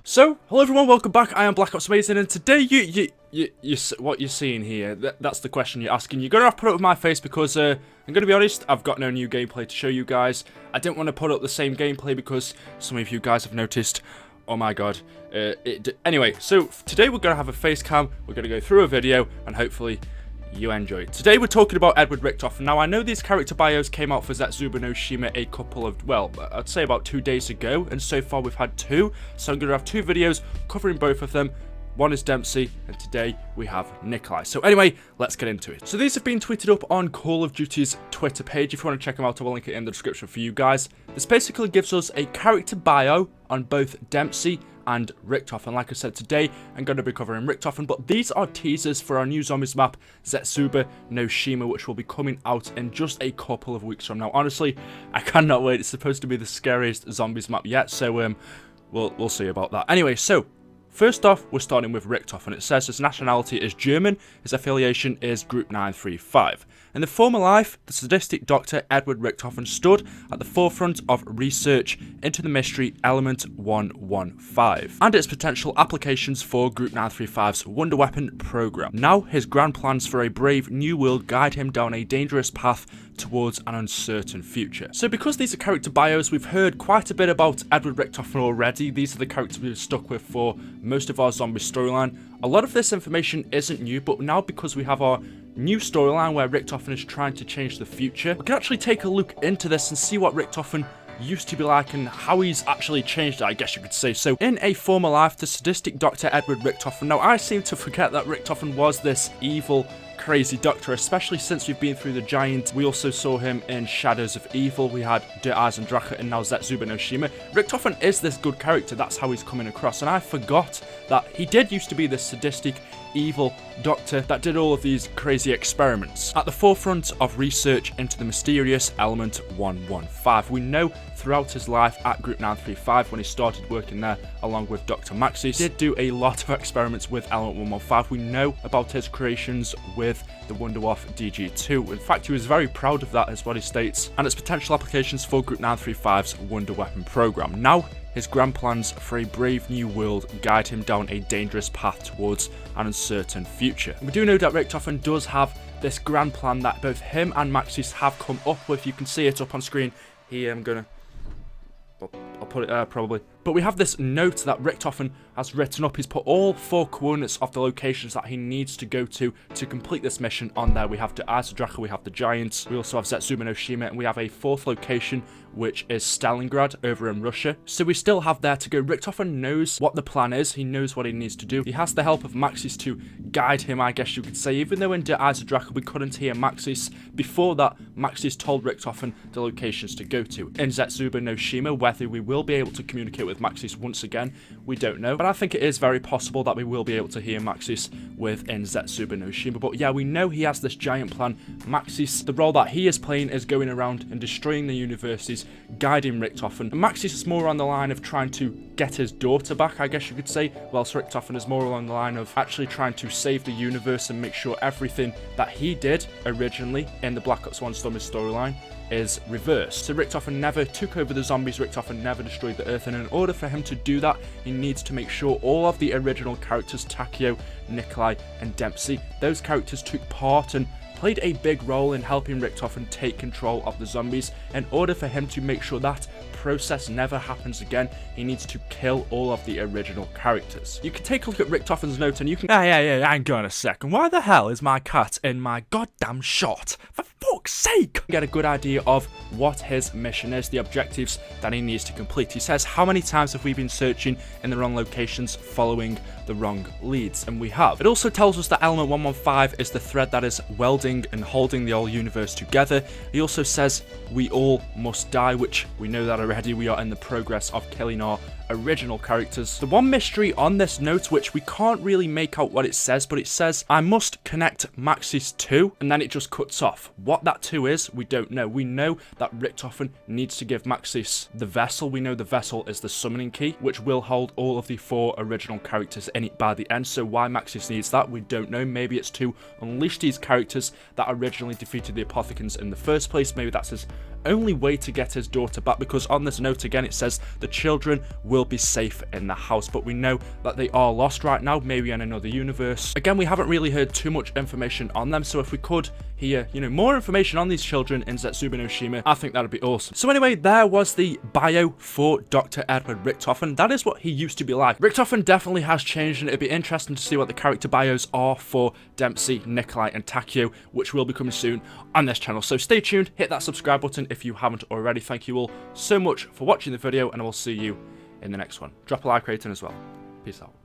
So, hello everyone, welcome back. I am BlackOpsAmazing, and today what you're seeing here, that's the question you're asking. You're gonna have to put up with my face because I'm gonna be honest, I've got no new gameplay to show you guys. I didn't want to put up the same gameplay because some of you guys have noticed. Oh my god. Anyway, so today we're gonna have a face cam. We're gonna go through a video, and hopefully you enjoy it. Today we're talking about Edward Richtofen. Now I know these character bios came out for Zetsubou no Shima a couple of, well, I'd say about 2 days ago, and so far we've had 2, so I'm going to have 2 videos covering both of them. One is Dempsey, and today we have Nikolai. So anyway, let's get into it. So these have been tweeted up on Call of Duty's Twitter page. If you want to check them out, I will link it in the description for you guys. This basically gives us a character bio on both Dempsey and Richtofen. Like I said, today I'm going to be covering Richtofen, but these are teasers for our new zombies map, Zetsubou no Shima, which will be coming out in just a couple of weeks from now. Honestly, I cannot wait. It's supposed to be the scariest zombies map yet, so we'll see about that. Anyway, so first off, we're starting with Richtofen. It says his nationality is German, his affiliation is Group 935. In the former life, the sadistic Dr. Edward Richtofen stood at the forefront of research into the mystery Element 115 and its potential applications for Group 935's Wonder Weapon program. Now, his grand plans for a brave new world guide him down a dangerous path towards an uncertain future. So because these are character bios, we've heard quite a bit about Edward Richtofen already. These are the characters we've stuck with for most of our zombie storyline. A lot of this information isn't new, but now because we have our new storyline where Richtofen is trying to change the future, we can actually take a look into this and see what Richtofen used to be like and how he's actually changed it, I guess you could say. So in a former life, the sadistic Dr. Edward Richtofen. Now I seem to forget that Richtofen was this evil, crazy doctor, especially since we've been through the Giant. We also saw him in Shadows of Evil. We had Der Eisendrache and now Zetsubou no Shima. Richtofen is this good character. That's how he's coming across, and I forgot that he did used to be this sadistic, evil doctor that did all of these crazy experiments at the forefront of research into the mysterious Element 115. We know throughout his life at Group 935, when he started working there along with Dr. Maxis, he did do a lot of experiments with Element 115. We know about his creations with the Wunderwaffe DG2. In fact, he was very proud of that, is what he states, and its potential applications for Group 935's Wonder Weapon program. Now, his grand plans for a brave new world guide him down a dangerous path towards an uncertain future. We do know that Richtofen does have this grand plan that both him and Maxis have come up with. You can see it up on screen here. I'll put it there probably. But we have this note that Richtofen has written up. He's put all 4 coordinates of the locations that he needs to go to complete this mission on there. We have the Eisendrache, we have the Giants, we also have Zetsubou no Shima, and we have a 4th location, which is Stalingrad over in Russia. So we still have there to go. Richtofen knows what the plan is. He knows what he needs to do. He has the help of Maxis to guide him, I guess you could say. Even though in Der Eisendrache we couldn't hear Maxis, before that, Maxis told Richtofen the locations to go to. In Zetsubou no Shima, whether we will be able to communicate with Maxis once again, we don't know. But I think it is very possible that we will be able to hear Maxis within Zetsubou no Shima. But yeah, we know he has this giant plan. Maxis, the role that he is playing is going around and destroying the universities, guiding Richtofen. And Maxis is more on the line of trying to get his daughter back, I guess you could say, whilst Richtofen is more along the line of actually trying to save the universe and make sure everything that he did originally in the Black Ops 1 Zombies storyline is reversed. So Richtofen never took over the zombies, Richtofen never destroyed the Earth, and in order for him to do that, he needs to make sure all of the original characters, Takeo, Nikolai, and Dempsey, those characters took part and played a big role in helping Richtofen take control of the zombies. In order for him to make sure that process never happens again, he needs to kill all of the original characters. You can take a look at Richtofen's note and you can... Yeah, hang on a second. Why the hell is my cat in my goddamn shot? For fuck's sake! Get a good idea of what his mission is, the objectives that he needs to complete. He says, how many times have we been searching in the wrong locations following the wrong leads? And we have. It also tells us that Element 115 is the thread that is welding and holding the whole universe together. He also says we all must die, which we know that already. We are in the progress of killing our original characters. The one mystery on this note, which we can't really make out what it says, but it says, I must connect Maxis 2, and then it just cuts off. What that 2 is, we don't know. We know that Richtofen needs to give Maxis the vessel. We know the vessel is the summoning key, which will hold all of the 4 original characters in it by the end. So why Maxis needs that, we don't know. Maybe it's to unleash these characters that originally defeated the Apothecans in the first place. Maybe that's his only way to get his daughter back, because on this note again it says the children will will be safe in the house, but we know that they are lost right now, maybe in another universe. Again, we haven't really heard too much information on them, so if we could hear, you know, more information on these children in Zetsubou no Shima, I think that'd be awesome. So anyway, there was the bio for Dr. Edward Richtofen. That is what he used to be like. Richtofen definitely has changed, and it'd be interesting to see what the character bios are for Dempsey, Nikolai, and Takio, which will be coming soon on this channel. So stay tuned, hit that subscribe button if you haven't already. Thank you all so much for watching the video, and I will see you in the next one. Drop a like rating as well. Peace out.